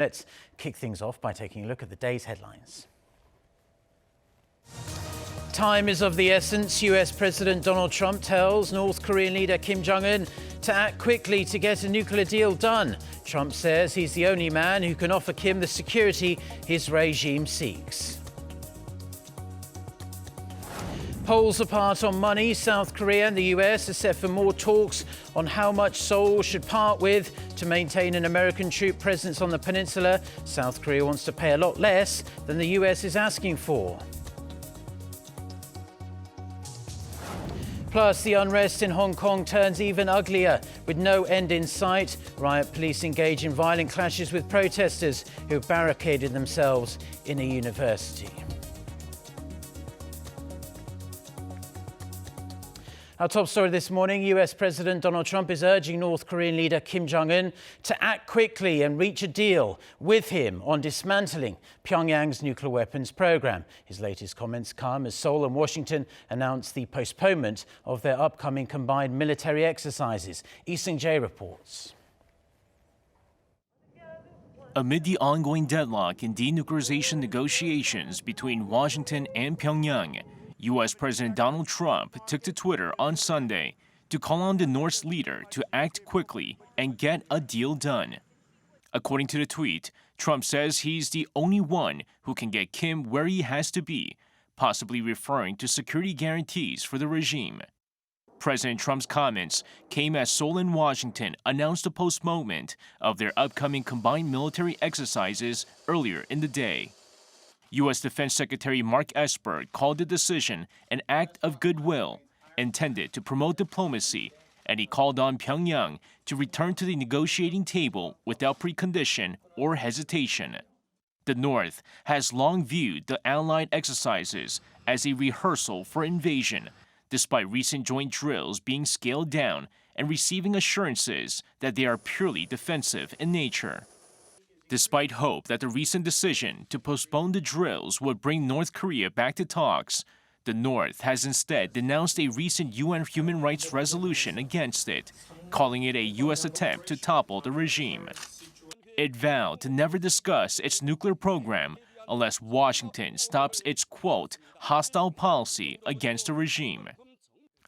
Let's kick things off by taking a look at the day's headlines. Time is of the essence. US President Donald Trump tells North Korean leader Kim Jong-un to act quickly to get a nuclear deal done. Trump says he's the only man who can offer Kim the security his regime seeks. Poles apart on money, South Korea and the US are set for more talks on how much Seoul should part with to maintain an American troop presence on the peninsula. South Korea wants to pay a lot less than the US is asking for. Plus, the unrest in Hong Kong turns even uglier, with no end in sight. Riot police engage in violent clashes with protesters who have barricaded themselves in a university. Our top story this morning, US President Donald Trump is urging North Korean leader Kim Jong-un to act quickly and reach a deal with him on dismantling Pyongyang's nuclear weapons program. His latest comments come as Seoul and Washington announced the postponement of their upcoming combined military exercises. Lee Seung-jae reports. Amid the ongoing deadlock in denuclearization negotiations between Washington and Pyongyang, U.S. President Donald Trump took to Twitter on Sunday to call on the North's leader to act quickly and get a deal done. According to the tweet, Trump says he's the only one who can get Kim where he has to be, possibly referring to security guarantees for the regime. President Trump's comments came as Seoul and Washington announced the postponement of their upcoming combined military exercises earlier in the day. U.S. Defense Secretary Mark Esper called the decision an act of goodwill intended to promote diplomacy, and he called on Pyongyang to return to the negotiating table without precondition or hesitation. The North has long viewed the Allied exercises as a rehearsal for invasion, despite recent joint drills being scaled down and receiving assurances that they are purely defensive in nature. Despite hope that the recent decision to postpone the drills would bring North Korea back to talks, the North has instead denounced a recent UN human rights resolution against it, calling it a U.S. attempt to topple the regime. It vowed to never discuss its nuclear program unless Washington stops its, quote, hostile policy against the regime.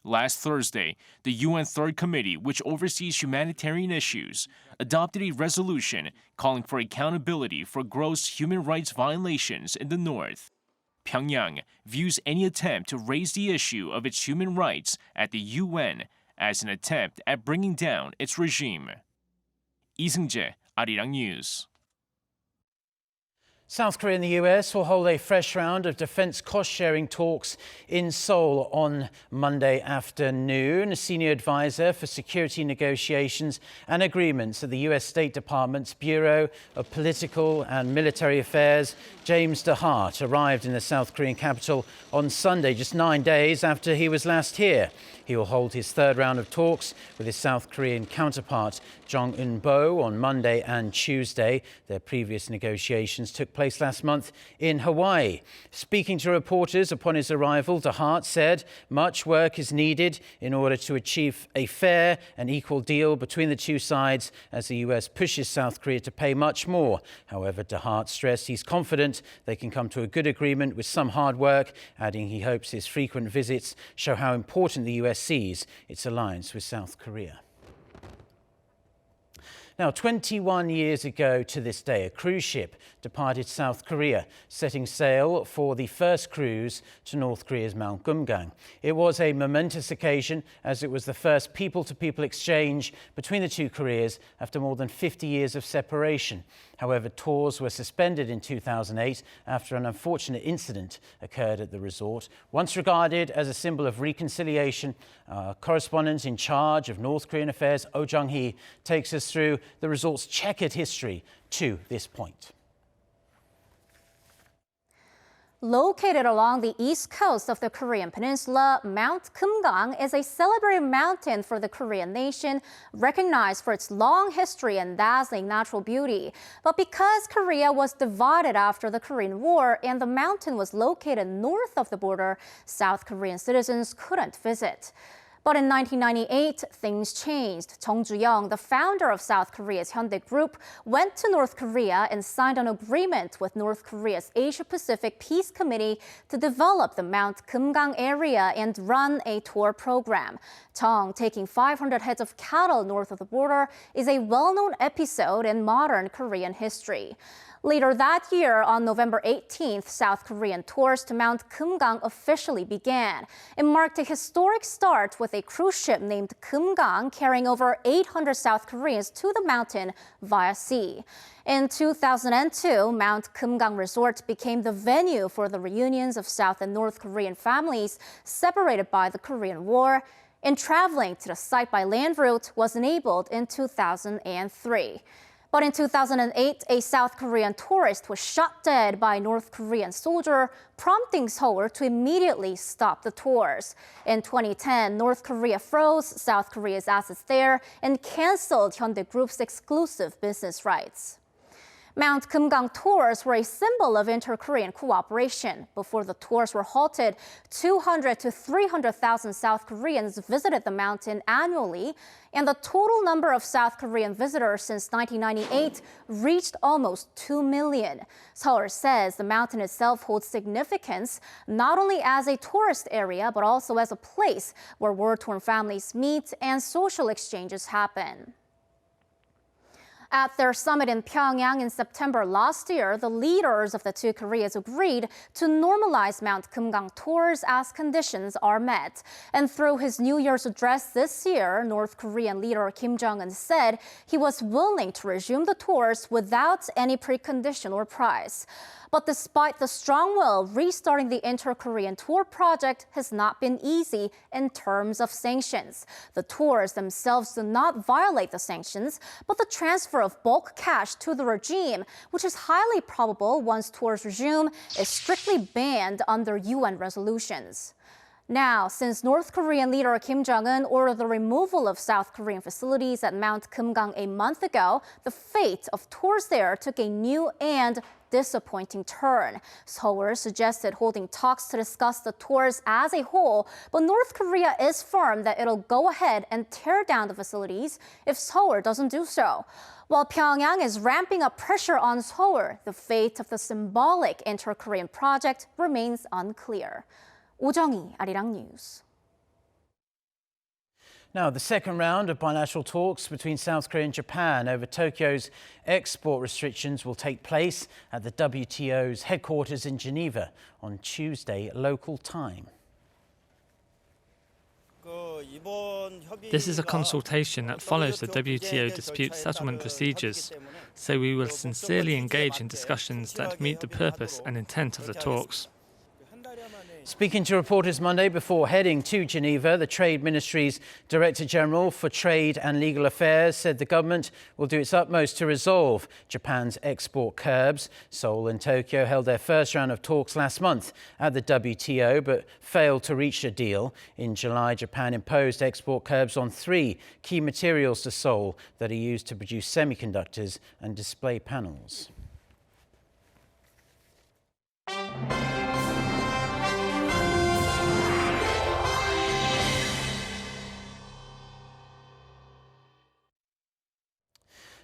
Last Thursday, the UN Third Committee, which oversees humanitarian issues, adopted a resolution calling for accountability for gross human rights violations in the North. Pyongyang views any attempt to raise the issue of its human rights at the UN as an attempt at bringing down its regime. Lee Seung-jae, Arirang News. South Korea and the US will hold a fresh round of defense cost-sharing talks in Seoul on Monday afternoon. A senior advisor for security negotiations and agreements at the US State Department's Bureau of Political and Military Affairs, James DeHart, arrived in the South Korean capital on Sunday, just 9 days after he was last here. He will hold his third round of talks with his South Korean counterpart, Jong Eun-bo, on Monday and Tuesday. Their previous negotiations took place last month in Hawaii. Speaking to reporters upon his arrival, DeHart said much work is needed in order to achieve a fair and equal deal between the two sides as the US pushes South Korea to pay much more. However, DeHart stressed he's confident they can come to a good agreement with some hard work, adding he hopes his frequent visits show how important the US sees its alliance with South Korea. Now, 21 years ago to this day, a cruise ship departed South Korea, setting sail for the first cruise to North Korea's Mount Kumgang. It was a momentous occasion as it was the first people-to-people exchange between the two Koreas after more than 50 years of separation. However, tours were suspended in 2008 after an unfortunate incident occurred at the resort. Once regarded as a symbol of reconciliation, our correspondent in charge of North Korean affairs, Oh Jung-hee, takes us through the resort's checkered history to this point. Located along the east coast of the Korean peninsula, Mount Kumgang is a celebrated mountain for the Korean nation, recognized for its long history and dazzling natural beauty. But because Korea was divided after the Korean War and the mountain was located north of the border, South Korean citizens couldn't visit. But in 1998, things changed. Chung Ju-young, the founder of South Korea's Hyundai Group, went to North Korea and signed an agreement with North Korea's Asia-Pacific Peace Committee to develop the Mount Kumgang area and run a tour program. Chung taking 500 heads of cattle north of the border is a well-known episode in modern Korean history. Later that year, on November 18th, South Korean tours to Mount Kumgang officially began. It marked a historic start with a cruise ship named Kumgang carrying over 800 South Koreans to the mountain via sea. In 2002, Mount Kumgang Resort became the venue for the reunions of South and North Korean families separated by the Korean War, and traveling to the site by land route was enabled in 2003. But in 2008, a South Korean tourist was shot dead by a North Korean soldier, prompting Seoul to immediately stop the tours. In 2010, North Korea froze South Korea's assets there and canceled Hyundai Group's exclusive business rights. Mount Kumgang tours were a symbol of inter-Korean cooperation. Before the tours were halted, 200 to 300,000 South Koreans visited the mountain annually, and the total number of South Korean visitors since 1998 reached almost 2 million. Seoul says the mountain itself holds significance, not only as a tourist area, but also as a place where war-torn families meet and social exchanges happen. At their summit in Pyongyang in September last year, the leaders of the two Koreas agreed to normalize Mount Kumgang tours as conditions are met. And through his New Year's address this year, North Korean leader Kim Jong-un said he was willing to resume the tours without any precondition or price. But despite the strong will, restarting the inter-Korean tour project has not been easy in terms of sanctions. The tours themselves do not violate the sanctions, but the transfer of bulk cash to the regime, which is highly probable once tours resume, is strictly banned under UN resolutions. Now, since North Korean leader Kim Jong-un ordered the removal of South Korean facilities at Mount Kumgang a month ago, the fate of tours there took a new and disappointing turn. Seoul suggested holding talks to discuss the tours as a whole, but North Korea is firm that it'll go ahead and tear down the facilities if Seoul doesn't do so. While Pyongyang is ramping up pressure on Seoul, the fate of the symbolic inter-Korean project remains unclear. 오정희, Arirang News. Now, the second round of bilateral talks between South Korea and Japan over Tokyo's export restrictions will take place at the WTO's headquarters in Geneva on Tuesday local time. This is a consultation that follows the WTO dispute settlement procedures, so we will sincerely engage in discussions that meet the purpose and intent of the talks. Speaking to reporters Monday before heading to Geneva, the Trade Ministry's Director General for Trade and Legal Affairs said the government will do its utmost to resolve Japan's export curbs. Seoul and Tokyo held their first round of talks last month at the WTO, but failed to reach a deal. In July, Japan imposed export curbs on 3 key materials to Seoul that are used to produce semiconductors and display panels.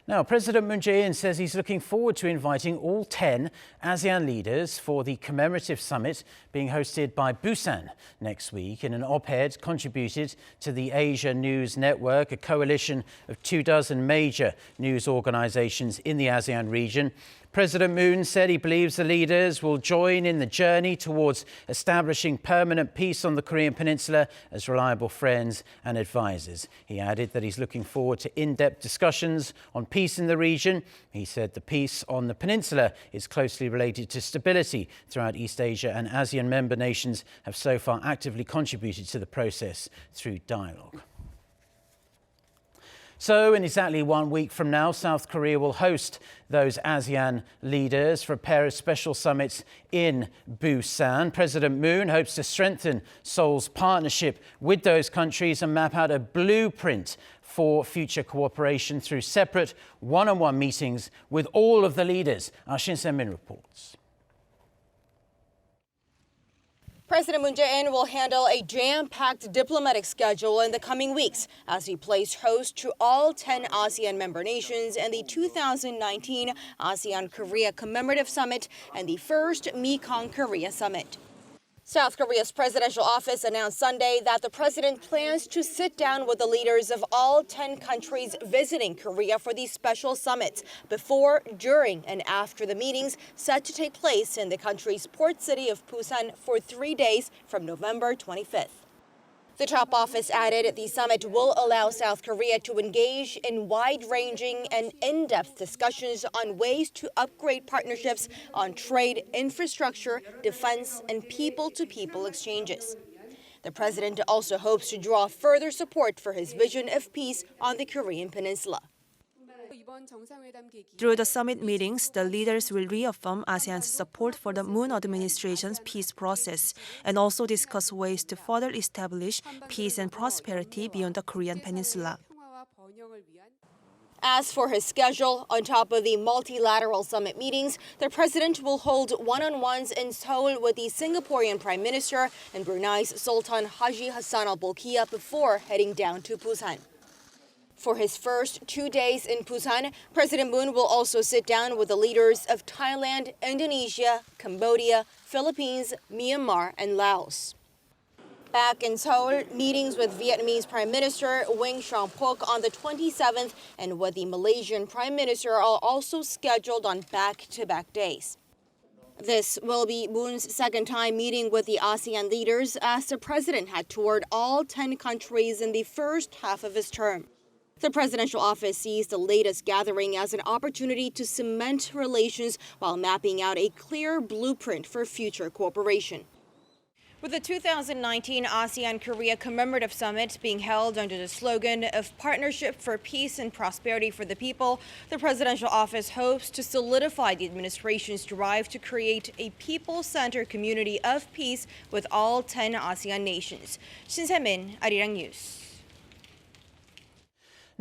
Now, President Moon Jae-in says he's looking forward to inviting all 10 ASEAN leaders for the commemorative summit being hosted by Busan next week. In an op-ed contributed to the Asia News Network, a coalition of 24 major news organizations in the ASEAN region, President Moon said he believes the leaders will join in the journey towards establishing permanent peace on the Korean Peninsula as reliable friends and advisors. He added that he's looking forward to in-depth discussions on peace in the region. He said the peace on the peninsula is closely related to stability throughout East Asia, and ASEAN member nations have so far actively contributed to the process through dialogue. So, in exactly 1 week from now, South Korea will host those ASEAN leaders for a pair of special summits in Busan. President Moon hopes to strengthen Seoul's partnership with those countries and map out a blueprint for future cooperation through separate one-on-one meetings with all of the leaders. Our Shin Se-min reports. President Moon Jae-in will handle a jam-packed diplomatic schedule in the coming weeks as he plays host to all 10 ASEAN member nations in the 2019 ASEAN-KOREA Commemorative Summit and the first Mekong-Korea Summit. South Korea's presidential office announced Sunday that the president plans to sit down with the leaders of all 10 countries visiting Korea for these special summits before, during, and after the meetings set to take place in the country's port city of Busan for 3 days from November 25th. The top office added the summit will allow South Korea to engage in wide-ranging and in-depth discussions on ways to upgrade partnerships on trade, infrastructure, defense, and people-to-people exchanges. The president also hopes to draw further support for his vision of peace on the Korean Peninsula. Through the summit meetings, the leaders will reaffirm ASEAN's support for the Moon administration's peace process and also discuss ways to further establish peace and prosperity beyond the Korean Peninsula. As for his schedule, on top of the multilateral summit meetings, the president will hold one-on-ones in Seoul with the Singaporean Prime Minister and Brunei's Sultan Haji Hassan al Bolkiah before heading down to Busan. For his first 2 days in Busan, President Moon will also sit down with the leaders of Thailand, Indonesia, Cambodia, Philippines, Myanmar, and Laos. Back in Seoul, meetings with Vietnamese Prime Minister Nguyen Xuan Phuc on the 27th and with the Malaysian Prime Minister are also scheduled on back-to-back days. This will be Moon's second time meeting with the ASEAN leaders as the president had toured all 10 countries in the first half of his term. The presidential office sees the latest gathering as an opportunity to cement relations while mapping out a clear blueprint for future cooperation. With the 2019 ASEAN-KOREA Commemorative Summit being held under the slogan of Partnership for Peace and Prosperity for the People, the presidential office hopes to solidify the administration's drive to create a people-centered community of peace with all 10 ASEAN nations. Shin Se-min, Arirang News.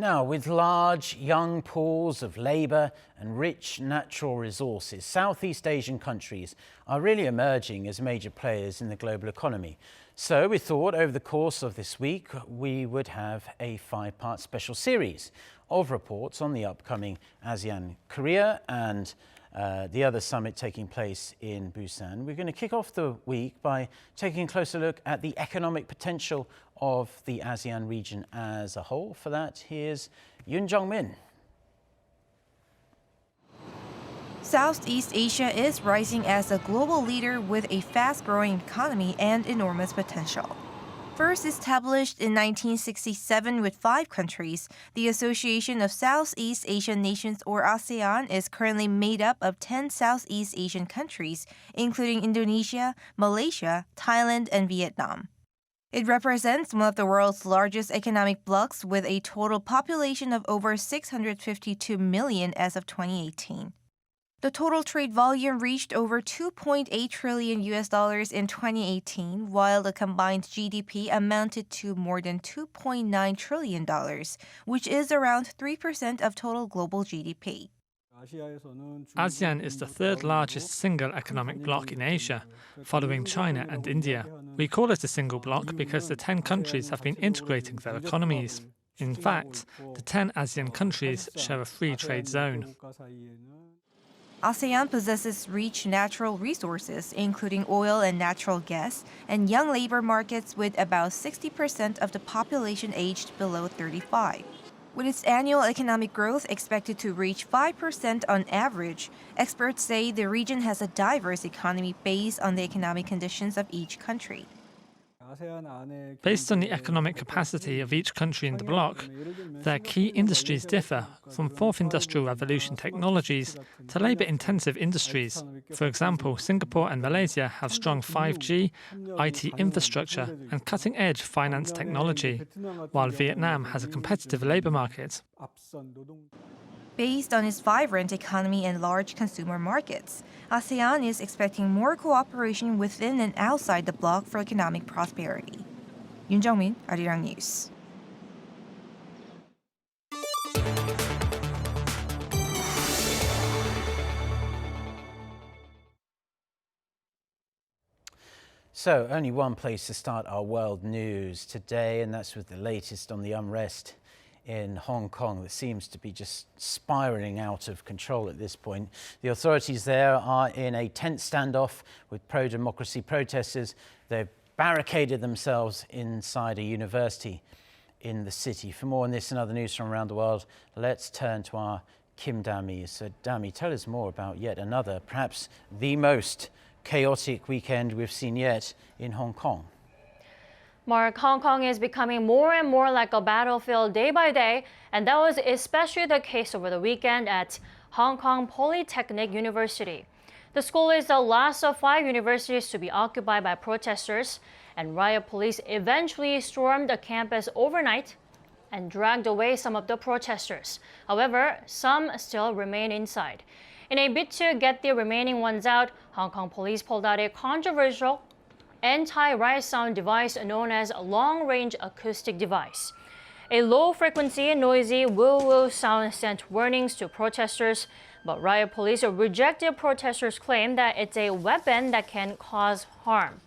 Now, with large, young pools of labour and rich natural resources, Southeast Asian countries are really emerging as major players in the global economy. So we thought over the course of this week we would have a 5-part special series of reports on the upcoming ASEAN-Korea and the other summit taking place in Busan. We're going to kick off the week by taking a closer look at the economic potential of the ASEAN region as a whole. For that, here's Yoon Jung-min. Southeast Asia is rising as a global leader with a fast-growing economy and enormous potential. First established in 1967 with 5 countries, the Association of Southeast Asian Nations, or ASEAN, is currently made up of 10 Southeast Asian countries, including Indonesia, Malaysia, Thailand, and Vietnam. It represents one of the world's largest economic blocs with a total population of over 652 million as of 2018. The total trade volume reached over $2.8 trillion in 2018, while the combined GDP amounted to more than $2.9 trillion, which is around 3% of total global GDP. ASEAN is the third largest single economic bloc in Asia, following China and India. We call it a single bloc because the 10 countries have been integrating their economies. In fact, the 10 ASEAN countries share a free trade zone. ASEAN possesses rich natural resources, including oil and natural gas, and young labor markets with about 60% of the population aged below 35. With its annual economic growth expected to reach 5% on average, experts say the region has a diverse economy based on the economic conditions of each country. Based on the economic capacity of each country in the bloc, their key industries differ, from fourth industrial revolution technologies to labour-intensive industries. For example, Singapore and Malaysia have strong 5G, IT infrastructure and cutting-edge finance technology, while Vietnam has a competitive labour market. Based on its vibrant economy and large consumer markets, ASEAN is expecting more cooperation within and outside the bloc for economic prosperity. Yoon Jung-min, Arirang News. So, only one place to start our world news today, and that's with the latest on the unrest in Hong Kong that seems to be just spiraling out of control at this point. The authorities there are in a tense standoff with pro-democracy protesters. They've barricaded themselves inside a university in the city. For more on this and other news from around the world, let's turn to our Kim Dami. So, Dami, tell us more about yet another, perhaps the most chaotic weekend we've seen yet in Hong Kong. Mark, Hong Kong is becoming more and more like a battlefield day by day, and that was especially the case over the weekend at Hong Kong Polytechnic University. The school is the last of 5 universities to be occupied by protesters, and riot police eventually stormed the campus overnight and dragged away some of the protesters. However, some still remain inside. In a bid to get the remaining ones out, Hong Kong police pulled out a controversial anti-riot sound device known as a long-range acoustic device. A low-frequency, noisy woo-woo sound sent warnings to protesters, but riot police rejected protesters' claim that it's a weapon that can cause harm.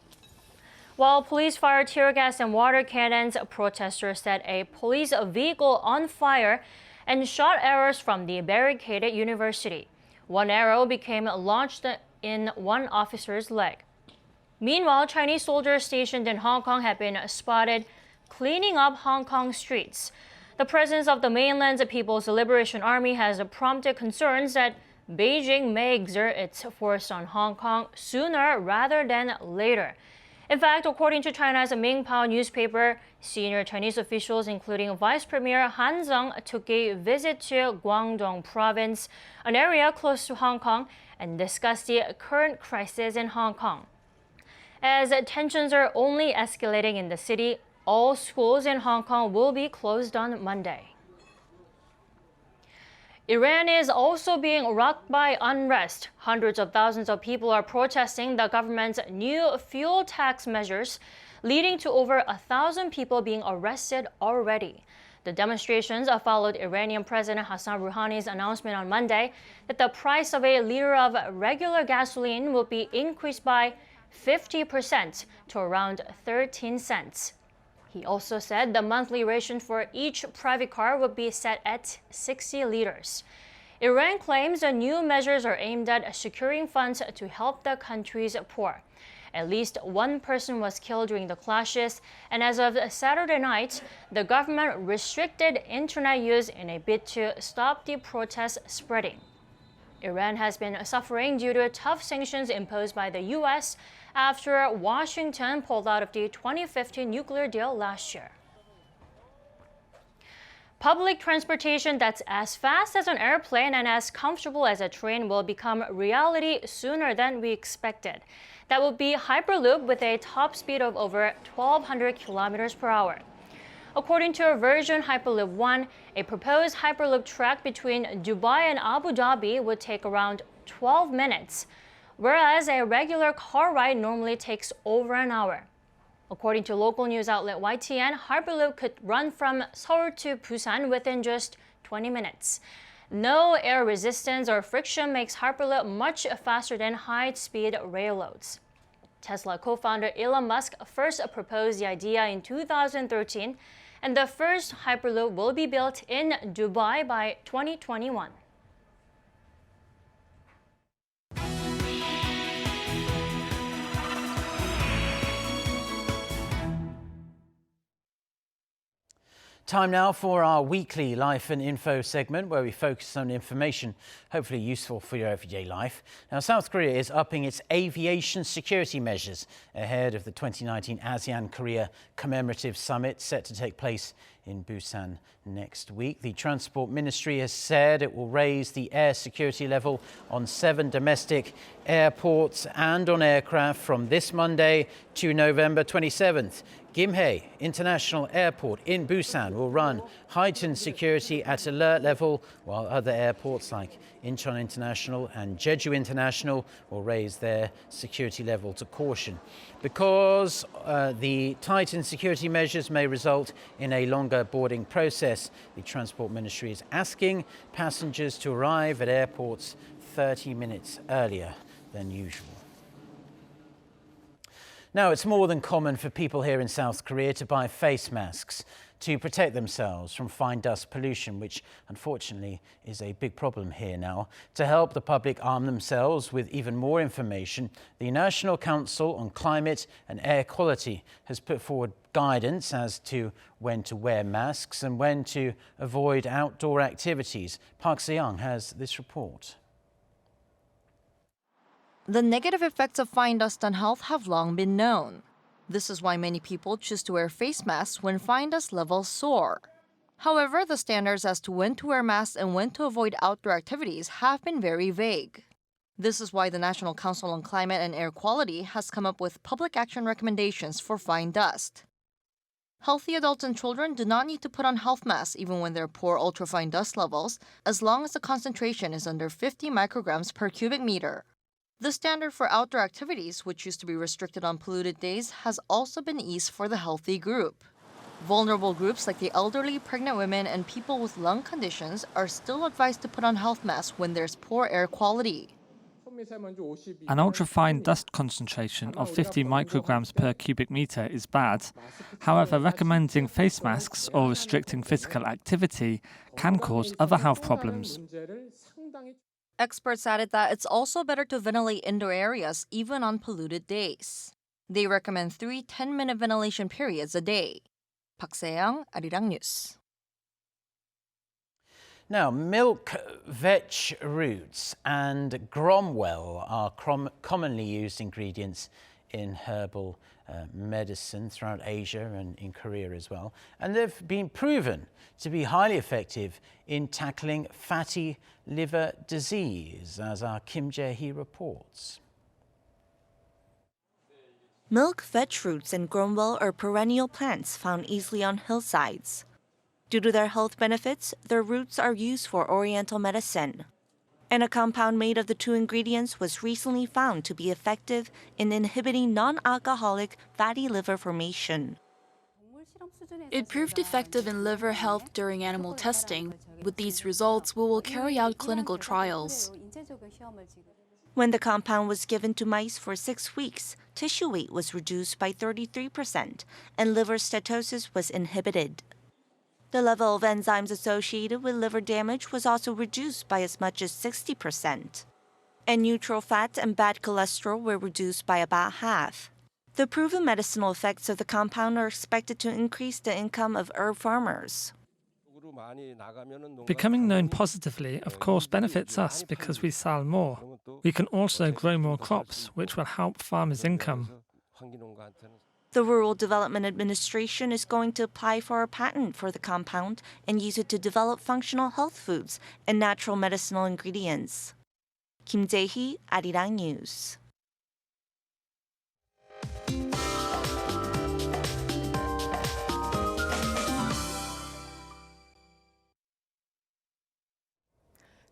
While police fired tear gas and water cannons, protesters set a police vehicle on fire and shot arrows from the barricaded university. One arrow became launched in one officer's leg. Meanwhile, Chinese soldiers stationed in Hong Kong have been spotted cleaning up Hong Kong streets. The presence of the mainland's People's Liberation Army has prompted concerns that Beijing may exert its force on Hong Kong sooner rather than later. In fact, according to China's Mingpao newspaper, senior Chinese officials, including Vice Premier Han Zheng, took a visit to Guangdong province, an area close to Hong Kong, and discussed the current crisis in Hong Kong. As tensions are only escalating in the city, all schools in Hong Kong will be closed on Monday. Iran is also being rocked by unrest. Hundreds of thousands of people are protesting the government's new fuel tax measures, leading to over 1,000 people being arrested already. The demonstrations followed Iranian President Hassan Rouhani's announcement on Monday that the price of a liter of regular gasoline will be increased by 50% to around 13 cents. He also said the monthly ration for each private car would be set at 60 liters. Iran claims the new measures are aimed at securing funds to help the country's poor. At least one person was killed during the clashes, and as of Saturday night, the government restricted internet use in a bid to stop the protests spreading. Iran has been suffering due to tough sanctions imposed by the U.S. after Washington pulled out of the 2015 nuclear deal last year. Public transportation that's as fast as an airplane and as comfortable as a train will become reality sooner than we expected. That will be Hyperloop with a top speed of over 1,200 kilometers per hour. According to Virgin Hyperloop One, a proposed Hyperloop track between Dubai and Abu Dhabi would take around 12 minutes, whereas a regular car ride normally takes over an hour. According to local news outlet YTN, Hyperloop could run from Seoul to Busan within just 20 minutes. No air resistance or friction makes Hyperloop much faster than high-speed railroads. Tesla co-founder Elon Musk first proposed the idea in 2013, and the first Hyperloop will be built in Dubai by 2021. Time now for our weekly Life and Info segment, where we focus on information hopefully useful for your everyday life. Now, South Korea is upping its aviation security measures ahead of the 2019 ASEAN-KOREA Commemorative Summit set to take place in Busan next week. The Transport Ministry has said it will raise the air security level on 7 domestic airports and on aircraft from this Monday to November 27th. Gimhae International Airport in Busan will run heightened security at alert level, while other airports like Incheon International and Jeju International will raise their security level to caution. Because the tightened security measures may result in a longer boarding process, the Transport Ministry is asking passengers to arrive at airports 30 minutes earlier than usual. Now, it's more than common for people here in South Korea to buy face masks to protect themselves from fine dust pollution, which unfortunately is a big problem here now. To help the public arm themselves with even more information, the National Council on Climate and Air Quality has put forward guidance as to when to wear masks and when to avoid outdoor activities. Park Se-young has this report. The negative effects of fine dust on health have long been known. This is why many people choose to wear face masks when fine dust levels soar. However, the standards as to when to wear masks and when to avoid outdoor activities have been very vague. This is why the National Council on Climate and Air Quality has come up with public action recommendations for fine dust. Healthy adults and children do not need to put on health masks even when there are poor ultrafine dust levels, as long as the concentration is under 50 micrograms per cubic meter. The standard for outdoor activities, which used to be restricted on polluted days, has also been eased for the healthy group. Vulnerable groups like the elderly, pregnant women, and people with lung conditions are still advised to put on health masks when there's poor air quality. An ultrafine dust concentration of 50 micrograms per cubic meter is bad. However, recommending face masks or restricting physical activity can cause other health problems. Experts added that it's also better to ventilate indoor areas even on polluted days. They recommend 3 10-minute ventilation periods a day. Park Se-young, Arirang News. Now, milk, veg roots and gromwell are commonly used ingredients in herbal medicine throughout Asia and in Korea as well. And they've been proven to be highly effective in tackling fatty liver disease, as our Kim Jae-hee reports. Milk, veg roots, and gromwell are perennial plants found easily on hillsides. Due to their health benefits, their roots are used for Oriental medicine. And a compound made of the two ingredients was recently found to be effective in inhibiting non-alcoholic fatty liver formation. It proved effective in liver health during animal testing. With these results, we will carry out clinical trials. When the compound was given to mice for 6 weeks, tissue weight was reduced by 33% and liver steatosis was inhibited. The level of enzymes associated with liver damage was also reduced by as much as 60%. And neutral fat and bad cholesterol were reduced by about half. The proven medicinal effects of the compound are expected to increase the income of herb farmers. Becoming known positively, of course, benefits us because we sell more. We can also grow more crops, which will help farmers' income. The Rural Development Administration is going to apply for a patent for the compound and use it to develop functional health foods and natural medicinal ingredients. Kim Jae-hee, Arirang News.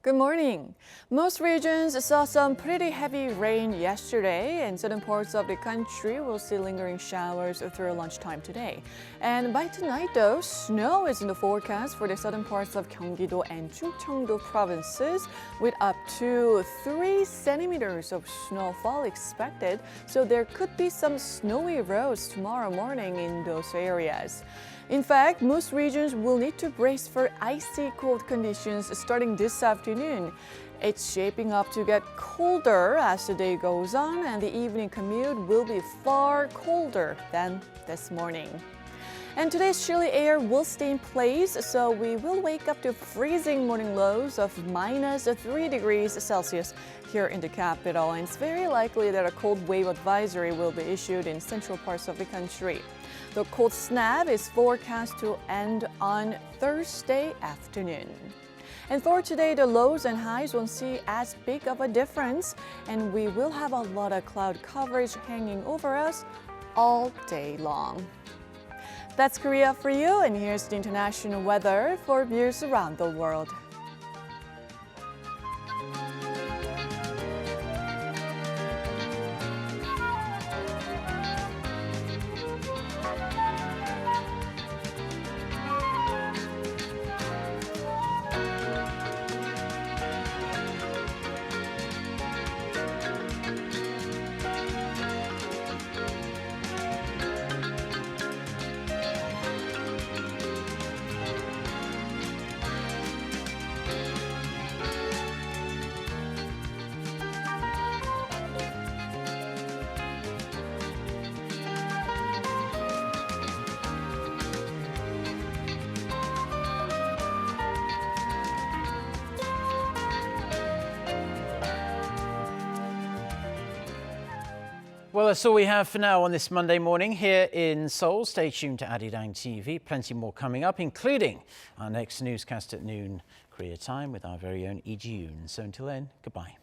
Good morning. Most regions saw some pretty heavy rain yesterday, and certain parts of the country will see lingering showers through lunchtime today. And by tonight, though, snow is in the forecast for the southern parts of Gyeonggi-do and Chungcheong-do provinces, with up to 3 centimeters of snowfall expected. So there could be some snowy roads tomorrow morning in those areas. In fact, most regions will need to brace for icy cold conditions starting this afternoon. It's shaping up to get colder as the day goes on, and the evening commute will be far colder than this morning. And today's chilly air will stay in place, so we will wake up to freezing morning lows of -3 degrees Celsius here in the capital. And it's very likely that a cold wave advisory will be issued in central parts of the country. The cold snap is forecast to end on Thursday afternoon. And for today, the lows and highs won't see as big of a difference, and we will have a lot of cloud coverage hanging over us all day long. That's Korea for you, and here's the international weather for viewers around the world. Well, that's all we have for now on this Monday morning here in Seoul. Stay tuned to Arirang TV. Plenty more coming up, including our next newscast at noon Korea time with our very own Lee Ji-yoon. So until then, goodbye.